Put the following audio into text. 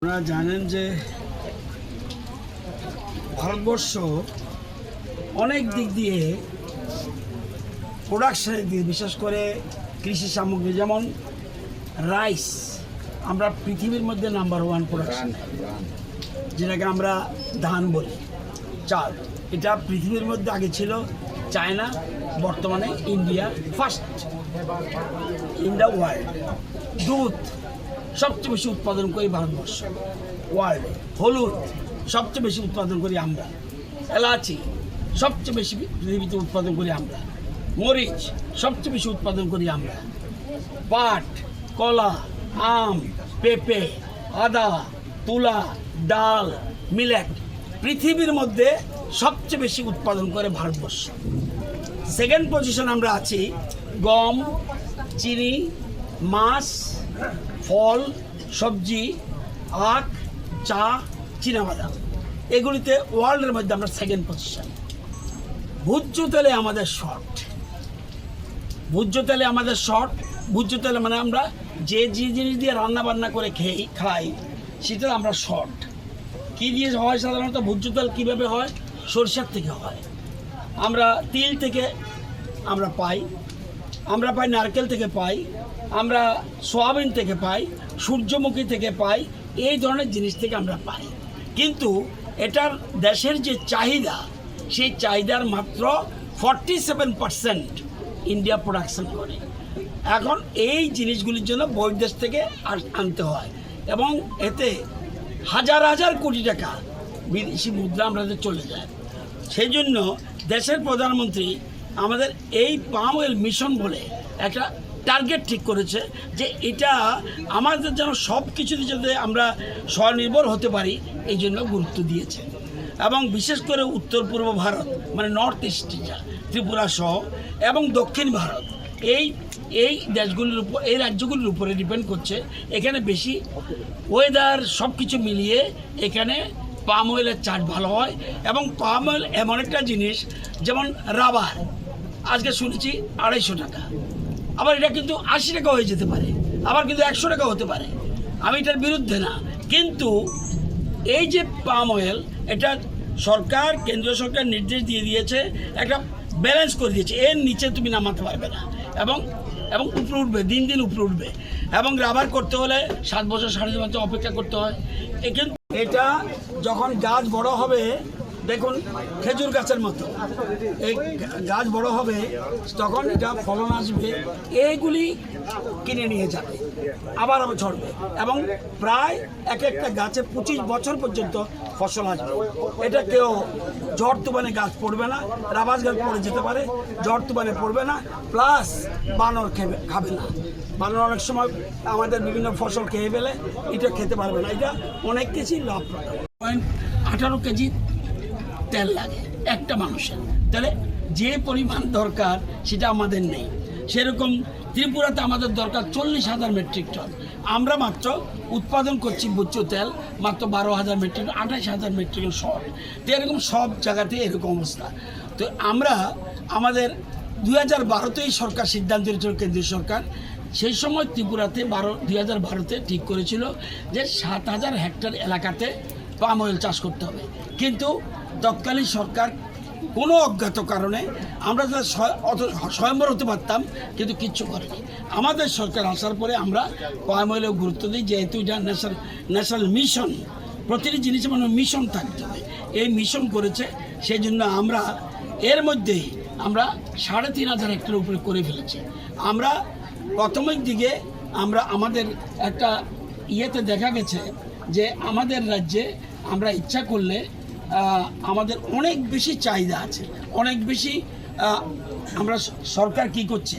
আপনারা জানেন যে ভারতবর্ষ অনেক দিক দিয়ে প্রোডাকশনের দিকে, বিশেষ করে কৃষি সামগ্রী যেমন রাইস, আমরা পৃথিবীর মধ্যে নাম্বার 1 প্রোডাকশন, যেটাকে আমরা ধান বলি, চাল, এটা পৃথিবীর মধ্যে আগে ছিল চায়না, বর্তমানে India first in the world. দুধ সবচেয়ে বেশি উৎপাদন করি ভারতবর্ষ ওয়ার্ল্ডে। হলুদ সবচেয়ে বেশি উৎপাদন করি আমরা। এলাচি সবচেয়ে বেশি পৃথিবীতে উৎপাদন করি আমরা। মরিচ সবচেয়ে বেশি উৎপাদন করি আমরা। পাট, কলা, আম, পেঁপে, আদা, তুলা, ডাল, মিলেট পৃথিবীর মধ্যে সবচেয়ে বেশি উৎপাদন করে ভারতবর্ষ। সেকেন্ড পজিশন আমরা আছি গম, চিনি, মাছ, ফল, সবজি, আখ, চা, চীনাবাদাম, এগুলিতে ওয়ার্ল্ডের মধ্যে আমরা সেকেন্ড পজিশন। ভোজ্য তেলে আমাদের শর্ট, ভোজ্য তেলে আমাদের শর্ট। ভোজ্য তেলে মানে আমরা যে জিনিস দিয়ে রান্না বান্না করে খাই সেটা আমরা শর্ট। কী দিয়ে হয় সাধারণত ভোজ্য তেল কীভাবে হয়? সরষের থেকে হয়। আমরা তিল থেকে আমরা পাই নারকেল থেকে পাই, আমরা সয়াবিন থেকে পাই, সূর্যমুখী থেকে পাই, এই ধরনের জিনিস থেকে আমরা পাই। কিন্তু এটার দেশের যে চাহিদা, সেই চাহিদার মাত্র 47% ইন্ডিয়া প্রোডাকশন করে। এখন এই জিনিসগুলির জন্য বহির্দেশ থেকে আনতে হয় এবং এতে হাজার হাজার কোটি টাকা বিদেশি মুদ্রা আমাদের চলে যায়। সেই জন্য দেশের প্রধানমন্ত্রী আমাদের এই পাম অয়েল মিশন বলে একটা টার্গেট ঠিক করেছে যে এটা আমাদের যেন সব কিছুতে যাতে আমরা স্বনির্ভর হতে পারি, এই জন্য গুরুত্ব দিয়েছে। এবং বিশেষ করে উত্তর পূর্ব ভারত মানে নর্থ ইস্ট, ত্রিপুরা সহ এবং দক্ষিণ ভারত, এই দেশগুলির উপর, এই রাজ্যগুলির উপরে ডিপেন্ড করছে। এখানে বেশি ওয়েদার সব কিছু মিলিয়ে এখানে পাম অয়েলের চাষ ভালো হয়। এবং পাম অয়েল এমন একটা জিনিস, যেমন রাবার আজকে শুনেছি 250 টাকা, আবার এটা কিন্তু 80 টাকা হয়ে যেতে পারে, আবার কিন্তু 100 টাকা হতে পারে। আমি এটার বিরুদ্ধে না, কিন্তু এই যে পাম অয়েল, এটা সরকার, কেন্দ্রীয় সরকার নির্দেশ দিয়ে দিয়েছে, একটা ব্যালেন্স করে দিয়েছে, এর নিচে তুমি নামাতে পারবে না এবং উপরে উঠবে, দিন দিন উপরে উঠবে। এবং রাবার করতে হলে 7 বছর 7.5 বছর অপেক্ষা করতে হয়। কিন্তু এটা যখন গাছ বড় হবে, দেখুন খেজুর গাছের মতো এই গাছ বড় হবে, তখন এটা ফলন আসবে, এইগুলি কিনে নিয়ে যাবে, আবার ছড়বে এবং প্রায় এক একটা গাছে 25 বছর পর্যন্ত ফসল আসবে। এটা কেউ ঝড় তুফানে গাছ পড়বে না, রাবাস গাছ পড়ে যেতে পারে, ঝড় তুফানে পড়বে না, প্লাস বানর খাবে না। বানর অনেক সময় আমাদের বিভিন্ন ফসল খেয়ে ফেলে, এটা খেতে পারবে না। এটা অনেক কিছু লাভপ্রদ। 18 কেজি তেল লাগে একটা মানুষের, তাহলে যে পরিমাণ দরকার সেটা আমাদের নেই। সেরকম ত্রিপুরাতে আমাদের দরকার 40,000 মেট্রিক টন, আমরা মাত্র উৎপাদন করছি ভোজ্য তেল মাত্র 12,000 metric ton, 28,000 metric ton short. তো এরকম সব জায়গাতে এরকম অবস্থা। তো আমরা আমাদের 2012তেই সরকার সিদ্ধান্ত নিয়েছিল, কেন্দ্রীয় সরকার সেই সময় ত্রিপুরাতে 2012তে ঠিক করেছিল যে 7,000 হেক্টর এলাকাতে পাম অয়েল চাষ করতে হবে। কিন্তু তৎকালীন সরকার কোনো অজ্ঞাত কারণে, আমরা যারা স্বয়ম্বর হতে পারতাম কিন্তু কিচ্ছু করেনি। আমাদের সরকার আসার পরে আমরা পাম অয়েলেও গুরুত্ব দিই, যেহেতু এটা ন্যাশনাল মিশন, প্রতিটি জিনিসের মানে মিশন থাকতে হবে, এই মিশন করেছে। সেই জন্য আমরা এর মধ্যেই আমরা 3,500 হেক্টরের উপরে করে ফেলেছি। আমরা প্রাথমিক দিকে আমরা আমাদের একটা ইয়েতে দেখা গেছে যে আমাদের রাজ্যে আমরা ইচ্ছা করলে আমাদের অনেক বেশি চাহিদা আছে, অনেক বেশি। আমরা সরকার কি করছে,